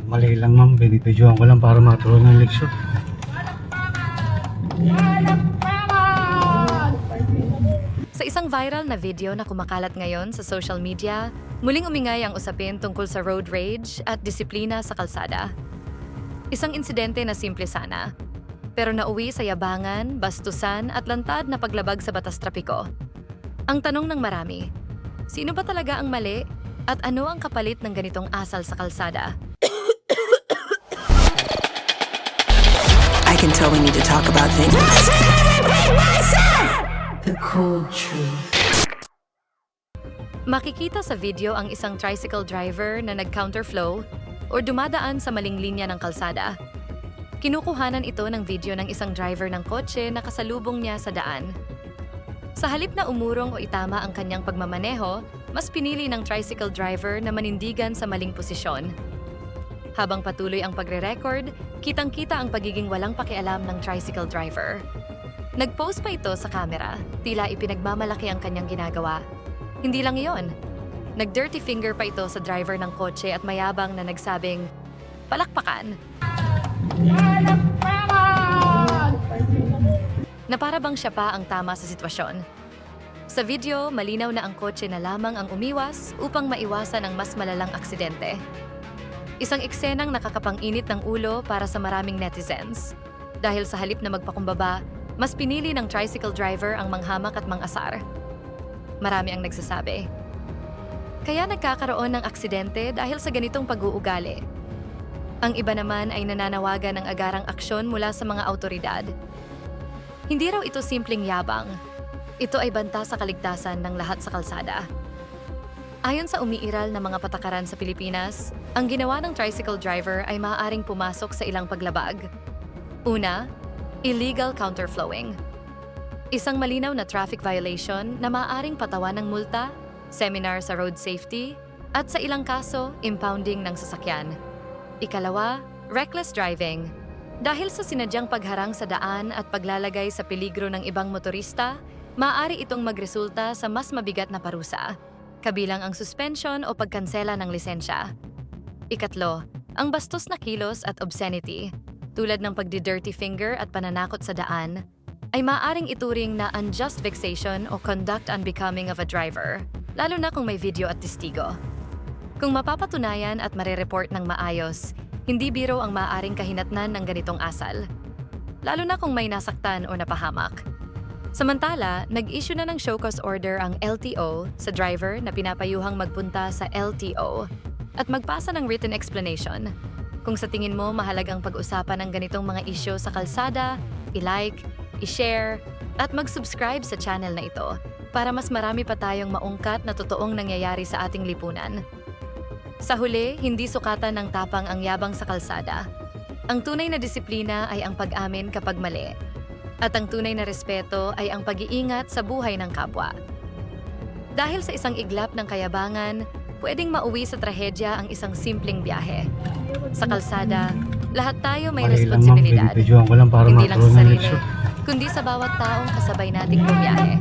Mali lang ma'am, binibidyoan ko lang para matulungan ng leksyon. Sa isang viral na video na kumakalat ngayon sa social media, muling umingay ang usapin tungkol sa road rage at disiplina sa kalsada. Isang insidente na simple sana, pero nauwi sa yabangan, bastusan at lantad na paglabag sa batas trapiko. Ang tanong ng marami, sino ba talaga ang mali at ano ang kapalit ng ganitong asal sa kalsada? I can tell we need to talk about things. The cold truth. Makikita sa video ang isang tricycle driver na nag-counterflow o dumadaan sa maling linya ng kalsada. Kinukuhanan ito ng video ng isang driver ng kotse na kasalubong niya sa daan. Sa halip na umurong o itama ang kanyang pagmamaneho, mas pinili ng tricycle driver na manindigan sa maling posisyon. Habang patuloy ang pagre-record, kitang-kita ang pagiging walang pakialam ng tricycle driver. Nag-post pa ito sa camera, tila ipinagmamalaki ang kanyang ginagawa. Hindi lang iyon. Nag-dirty finger pa ito sa driver ng kotse at mayabang na nagsabing, "Palakpakan!" Na para bang siya pa ang tama sa sitwasyon. Sa video, malinaw na ang kotse na lamang ang umiwas upang maiwasan ang mas malalang aksidente. Isang eksenang nakakapang-init ng ulo para sa maraming netizens. Dahil sa halip na magpakumbaba, mas pinili ng tricycle driver ang manghamak at mangasar. Marami ang nagsasabi, kaya nagkakaroon ng aksidente dahil sa ganitong pag-uugali. Ang iba naman ay nananawagan ng agarang aksyon mula sa mga awtoridad. Hindi raw ito simpleng yabang. Ito ay banta sa kaligtasan ng lahat sa kalsada. Ayon sa umiiral na mga patakaran sa Pilipinas, ang ginawa ng tricycle driver ay maaaring pumasok sa ilang paglabag. Una, illegal counterflowing. Isang malinaw na traffic violation na maaaring patawan ng multa, seminar sa road safety, at sa ilang kaso, impounding ng sasakyan. Ikalawa, reckless driving. Dahil sa sinadyang pagharang sa daan at paglalagay sa peligro ng ibang motorista, maaari itong magresulta sa mas mabigat na parusa, kabilang ang suspension o pagkansela ng lisensya. Ikatlo, ang bastos na kilos at obscenity, tulad ng pagdi-dirty finger at pananakot sa daan, ay maaaring ituring na unjust vexation o conduct unbecoming of a driver, lalo na kung may video at testigo. Kung mapapatunayan at marereport ng maayos, hindi biro ang maaaring kahinatnan ng ganitong asal, lalo na kung may nasaktan o napahamak. Samantala, nag-issue na ng show cause order ang LTO sa driver na pinapayuhang magpunta sa LTO at magpasa ng written explanation. Kung sa tingin mo mahalagang pag-usapan ng ganitong mga isyu sa kalsada, i-like, i-share, at mag-subscribe sa channel na ito para mas marami pa tayong maungkat na totoong nangyayari sa ating lipunan. Sa huli, hindi sukatan ng tapang ang yabang sa kalsada. Ang tunay na disiplina ay ang pag-amin kapag mali. At ang tunay na respeto ay ang pag-iingat sa buhay ng kapwa. Dahil sa isang iglap ng kayabangan, pwedeng mauwi sa trahedya ang isang simpleng biyahe. Sa kalsada, lahat tayo may Mali lang ma'am, responsibilidad. binibidyoan ko lang para Hindi lang sa matulungan ng sarili, leksyon. kundi sa bawat taong kasabay nating bumiyahe.